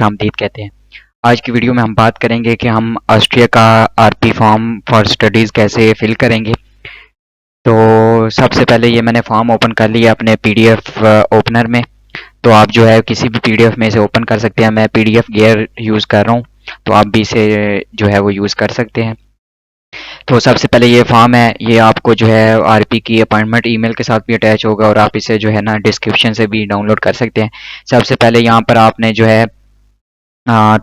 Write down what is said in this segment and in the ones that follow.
खुशामदीद कहते हैं। आज की वीडियो में हम बात करेंगे कि हम ऑस्ट्रिया का आरपी फॉर्म फॉर स्टडीज़ कैसे फिल करेंगे। तो सबसे पहले ये मैंने फॉर्म ओपन कर लिया अपने पीडीएफ ओपनर में। तो आप जो है किसी भी पीडीएफ में से ओपन कर सकते हैं। मैं पीडीएफ गेयर यूज़ कर रहा हूँ, तो आप भी इसे जो है वो यूज़ कर सकते हैं। तो सबसे पहले ये फॉर्म है, ये आपको जो है आरपी की अपॉइंटमेंट ईमेल के साथ भी अटैच होगा और आप इसे जो है ना डिस्क्रिप्शन से भी डाउनलोड कर सकते हैं। सबसे पहले यहाँ पर आपने जो है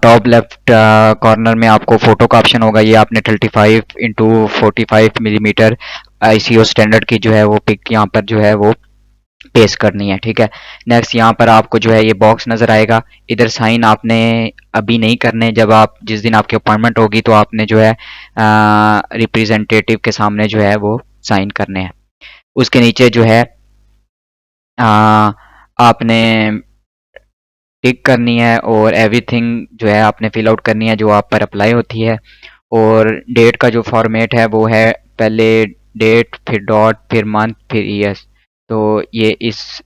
टॉप लेफ्ट कॉर्नर में आपको फ़ोटो का ऑप्शन होगा। ये आपने 35x45 मिलीमीटर आईसीओ स्टैंडर्ड की जो है वो पिक यहाँ पर जो है वो पेस्ट करनी है, ठीक है। नेक्स्ट यहाँ पर आपको जो है ये बॉक्स नज़र आएगा। इधर साइन आपने अभी नहीं करने, जब आप जिस दिन आपकी अपॉइंटमेंट होगी तो आपने जो है रिप्रेजेंटेटिव के सामने जो है वो साइन करने हैं। उसके नीचे जो है आपने टिक करनी है और एवरीथिंग जो है आपने फिल आउट करनी है जो आप पर अप्लाई होती है। और डेट का जो फॉर्मेट है वो है पहले डेट, फिर डॉट, फिर मंथ, फिर ईयर्स। तो ये इस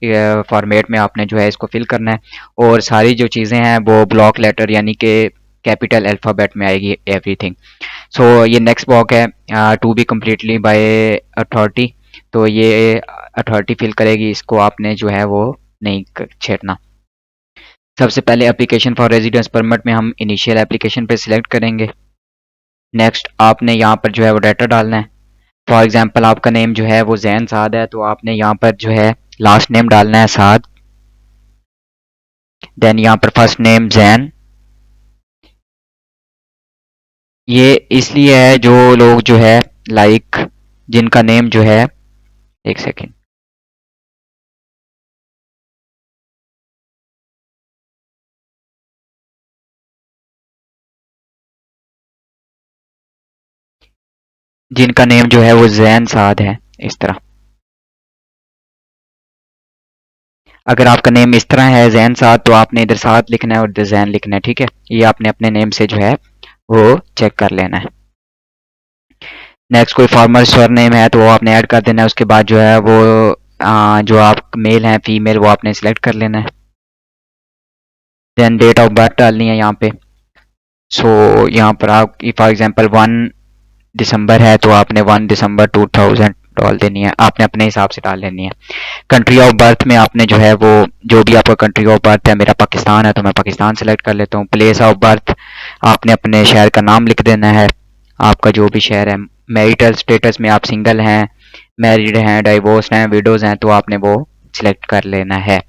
फॉर्मेट में आपने जो है इसको फिल करना है और सारी जो चीज़ें हैं वो ब्लॉक लेटर यानी कि कैपिटल अल्फ़ाबेट में आएगी एवरीथिंग। सो ये नेक्स्ट ब्लॉक है to be completely by authority. तो ये अथॉरिटी फिल करेगी, इसको आपने जो है वो नहीं छेड़ना। सबसे पहले एप्लीकेशन फॉर रेजिडेंस परमिट में हम इनिशियल एप्लीकेशन पे सिलेक्ट करेंगे। नेक्स्ट आपने यहाँ पर जो है वो डाटा डालना है। फॉर एग्जांपल आपका नेम जो है वो जैन साद है, तो आपने यहाँ पर जो है लास्ट नेम डालना है साद, देन यहाँ पर फर्स्ट नेम जैन। ये इसलिए है जो लोग जो है लाइक जिनका नेम जो है, एक सेकेंड, जिनका नेम जो है वो जैन साद है, इस तरह। अगर आपका नेम इस तरह है जैन साद, तो आपने इधर साद लिखना है और इधर जैन लिखना है, ठीक है। ये आपने अपने नेम से जो है वो चेक कर लेना है। नेक्स्ट कोई फॉर्मल सरनेम है तो वो आपने ऐड कर देना है। उसके बाद जो है वो जो आप मेल हैं फीमेल वो आपने सिलेक्ट कर लेना है। देन डेट ऑफ बर्थ डालनी है यहाँ पे। सो यहाँ पर आप फॉर एग्जांपल 1 दिसंबर है तो आपने 1 दिसंबर 2000 डाल देनी है, आपने अपने हिसाब से डाल लेनी है। कंट्री ऑफ बर्थ में आपने जो है वो जो भी आपका कंट्री ऑफ बर्थ है, मेरा पाकिस्तान है तो मैं पाकिस्तान सेलेक्ट कर लेता हूँ। प्लेस ऑफ बर्थ आपने अपने शहर का नाम लिख देना है, आपका जो भी शहर है। मैरिटल स्टेटस में आप सिंगल हैं, मैरिड हैं, डाइवोर्स हैं, विडोज़ हैं, तो आपने वो सिलेक्ट कर लेना है।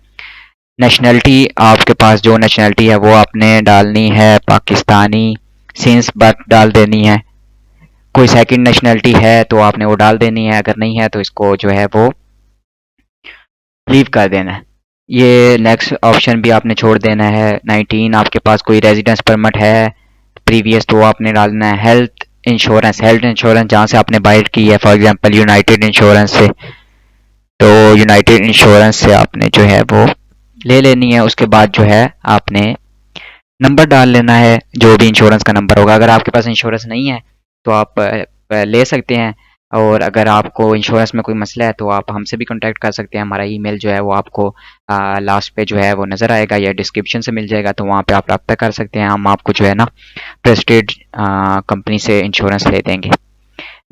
नेशनैलिटी आपके पास जो नेशनैलिटी है वो आपने डालनी है पाकिस्तानी, सिंस बर्थ डाल देनी है। कोई सेकंड नेशनैलिटी है तो आपने वो डाल देनी है, अगर नहीं है तो इसको जो है वो लीव कर देना है। ये नेक्स्ट ऑप्शन भी आपने छोड़ देना है। 19 आपके पास कोई रेजिडेंस परमिट है प्रीवियस तो वो आपने डालना है। हेल्थ इंश्योरेंस जहाँ से आपने बाइट की है, फॉर एग्जांपल यूनाइटेड इंश्योरेंस से, तो यूनाइटेड इंश्योरेंस से आपने जो है वो ले लेनी है। उसके बाद जो है आपने नंबर डाल लेना है, जो भी इंश्योरेंस का नंबर होगा। अगर आपके पास इंश्योरेंस नहीं है तो आप ले सकते हैं, और अगर आपको इंश्योरेंस में कोई मसला है तो आप हमसे भी कांटेक्ट कर सकते हैं। हमारा ईमेल जो है वो आपको लास्ट पे जो है वो नज़र आएगा या डिस्क्रिप्शन से मिल जाएगा, तो वहाँ पे आप रब्ता कर सकते हैं। हम आपको जो है ना ट्रस्टेड कंपनी से इंश्योरेंस ले देंगे।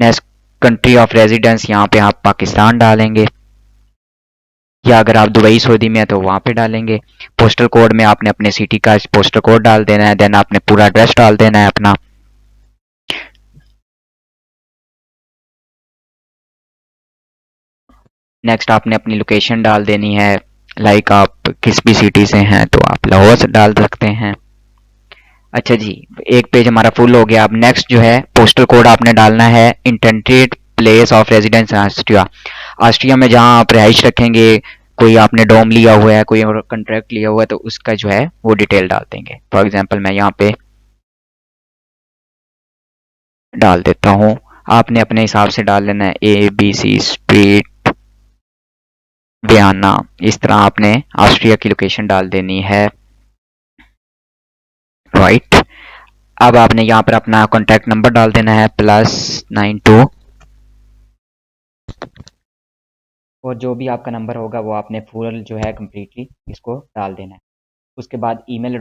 नेक्स्ट कंट्री ऑफ रेजिडेंस, यहाँ पे आप पाकिस्तान डालेंगे, या अगर आप दुबई सऊदी में है तो वहाँ पे डालेंगे। पोस्टल कोड में आपने अपने सिटी का पोस्टल कोड डाल देना है, देन आपने पूरा एड्रेस डाल देना है अपना। नेक्स्ट आपने अपनी लोकेशन डाल देनी है, लाइक आप किस भी सिटी से हैं तो आप लाहौर से डाल सकते हैं। अच्छा जी, एक पेज हमारा फुल हो गया। अब नेक्स्ट जो है पोस्टल कोड आपने डालना है intended place of residence Austria. Austria में जहाँ आप रहाइश रखेंगे, कोई आपने डोम लिया हुआ है, कोई और कॉन्ट्रैक्ट लिया हुआ है, तो उसका जो है वो डिटेल डाल देंगे। फॉर एग्जांपल मैं यहाँ पे डाल देता हूँ, आपने अपने हिसाब से डाल लेना है ABC स्ट्रीट वियना। इस तरह आपने ऑस्ट्रिया की लोकेशन डाल देनी है, राइट। अब आपने यहाँ पर अपना कॉन्टैक्ट नंबर डाल देना है +92, और जो भी आपका नंबर होगा वो आपने फुल जो है कम्प्लीटली इसको डाल देना है। उसके बाद ईमेल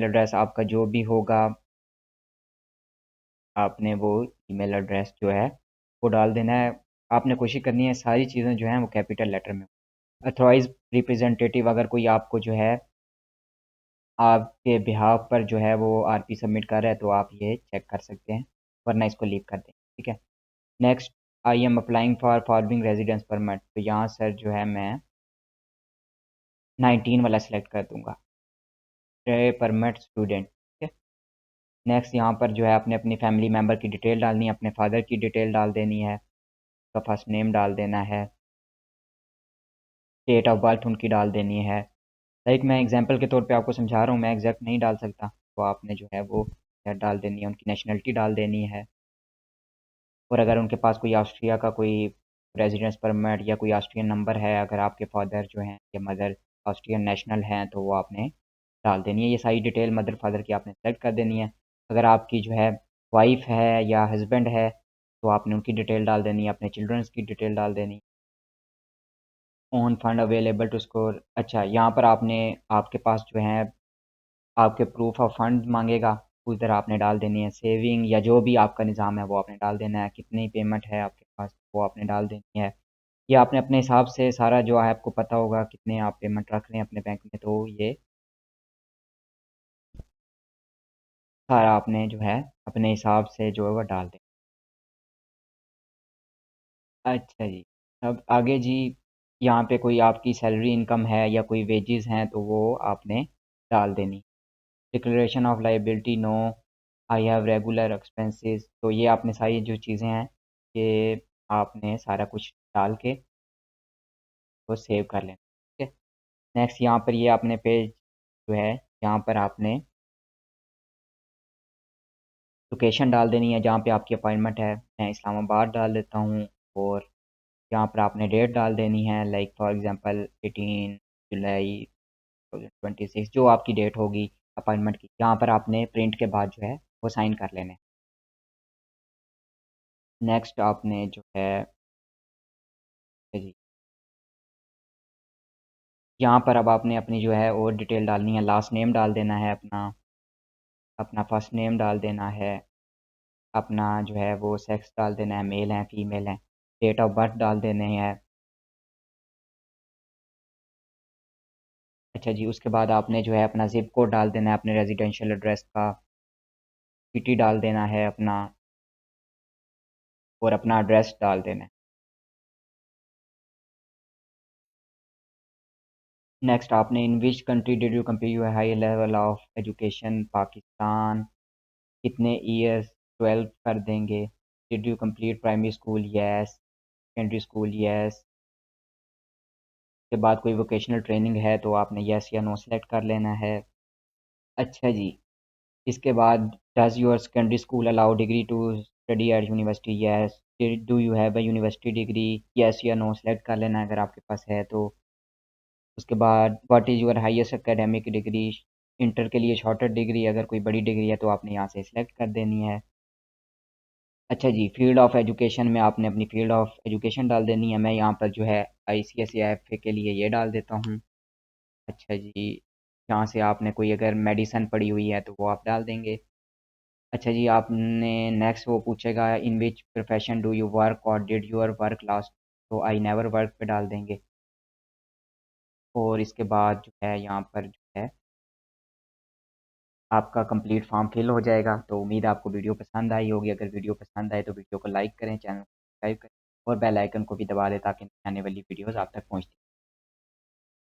एड्रेस आपका जो भी होगा, आपने वो ईमेल एड्रेस जो है वो डाल देना है। आपने कोशिश करनी है सारी चीज़ें जो हैं वो कैपिटल लेटर में। अथॉराइज़ रिप्रेजेंटेटिव अगर कोई आपको जो है आपके बिहाफ पर जो है वो आरपी सबमिट कर रहा है तो आप ये चेक कर सकते हैं, वरना इसको लीव कर दें, ठीक है। Next, I am applying for following residence permit, तो यहाँ सर जो है मैं 19 वाला सेलेक्ट कर दूंगा, परमिट स्टूडेंट, ठीक है। नेक्स्ट यहाँ पर जो है आपने अपनी फैमिली मेम्बर की डिटेल डालनी है, अपने फादर की डिटेल डाल देनी है, उसका फर्स्ट नेम डाल देना है, डेट ऑफ बर्थ उनकी डाल देनी है। लाइक मैं एग्जांपल के तौर पे आपको समझा रहा हूँ, मैं एग्जैक्ट नहीं डाल सकता, तो आपने जो है वो डाल देनी है, उनकी नेशनलिटी डाल देनी है। और अगर उनके पास कोई ऑस्ट्रिया का कोई रेजिडेंस परमिट या कोई ऑस्ट्रियन नंबर है, अगर आपके फादर जो हैं या मदर ऑस्ट्रियन नेशनल हैं, तो वो आपने डाल देनी है। ये सारी डिटेल मदर फादर की आपने सेलेक्ट कर देनी है। अगर आपकी जो है वाइफ है या हस्बैंड है, तो आपने उनकी डिटेल डाल देनी है, अपने चिल्ड्रंस की डिटेल डाल देनी। Own fund available to score, अच्छा यहाँ पर आपने आपके पास जो है आपके प्रूफ ऑफ फंड मांगेगा, उधर आपने डाल देनी है। सेविंग या जो भी आपका निज़ाम है वो आपने डाल देना है। कितनी पेमेंट है आपके पास वो आपने डाल देनी है। ये आपने अपने हिसाब से सारा जो है आपको पता होगा कितने आप पेमेंट रख रहे हैं अपने बैंक में, तो ये सारा आपने जो है अपने हिसाब से जो है वो डाल दें। अच्छा जी, अब आगे जी, यहाँ पे कोई आपकी सैलरी इनकम है या कोई वेजेस हैं तो वो आपने डाल देनी। Declaration of liability, no I have regular expenses, तो ये आपने सारी जो चीज़ें हैं ये आपने सारा कुछ डाल के वो सेव कर लेना, ठीक है। नेक्स्ट यहाँ पर ये आपने पेज जो है यहाँ पर आपने लोकेशन डाल देनी है जहाँ पे आपकी अपॉइंटमेंट है। मैं इस्लामाबाद डाल देता हूँ, और यहाँ पर आपने डेट डाल देनी है, लाइक फॉर एग्जांपल 18 जुलाई 2026, जो आपकी डेट होगी अपॉइंटमेंट की। यहाँ पर आपने प्रिंट के बाद जो है वो साइन कर लेने। नेक्स्ट आपने जो है जी, यहाँ पर अब आपने अपनी जो है और डिटेल डालनी है। लास्ट नेम डाल देना है अपना, अपना फर्स्ट नेम डाल देना है, अपना जो है वो सेक्स डाल देना है, मेल है फीमेल है, डेट ऑफ बर्थ डाल देने हैं। अच्छा जी, उसके बाद आपने जो है अपना ज़िप कोड डाल देना है अपने रेजिडेंशियल एड्रेस का, सिटी डाल देना है अपना, और अपना एड्रेस डाल देना है। नेक्स्ट आपने in which country did you complete your high level of education, Pakistan, कितने ईयर्स, 12 कर देंगे। Did you complete primary school, yes. Secondary school, yes. के बाद कोई वोकेशनल ट्रेनिंग है तो आपने यस या नो सेलेक्ट कर लेना है। अच्छा जी, इसके बाद does your secondary school allow degree to study at university, yes. Do you have a university degree, yes या नो सेलेक्ट कर लेना है अगर आपके पास है तो। उसके बाद what is your highest academic degree, inter के लिए शॉर्टर डिग्री, अगर कोई बड़ी डिग्री है तो आपने यहाँ से सिलेक्ट कर देनी है। अच्छा जी, फील्ड ऑफ एजुकेशन में आपने अपनी फील्ड ऑफ एजुकेशन डाल देनी है। मैं यहाँ पर जो है ICSE के लिए ये डाल देता हूँ। अच्छा जी, यहाँ से आपने कोई अगर मेडिसन पड़ी हुई है तो वो आप डाल देंगे। अच्छा जी, आपने नेक्स्ट वो पूछेगा in which profession do you work और डिड योर वर्क लास्ट, तो आई नेवर वर्क पे डाल देंगे। और इसके बाद जो है यहाँ पर जो है आपका कंप्लीट फॉर्म फिल हो जाएगा। तो उम्मीद है आपको वीडियो पसंद आई होगी। अगर वीडियो पसंद आए तो वीडियो को लाइक करें, चैनल को सब्सक्राइब करें और बेल आइकन को भी दबा दें ताकि आने वाली वीडियोज़ आप तक पहुँचती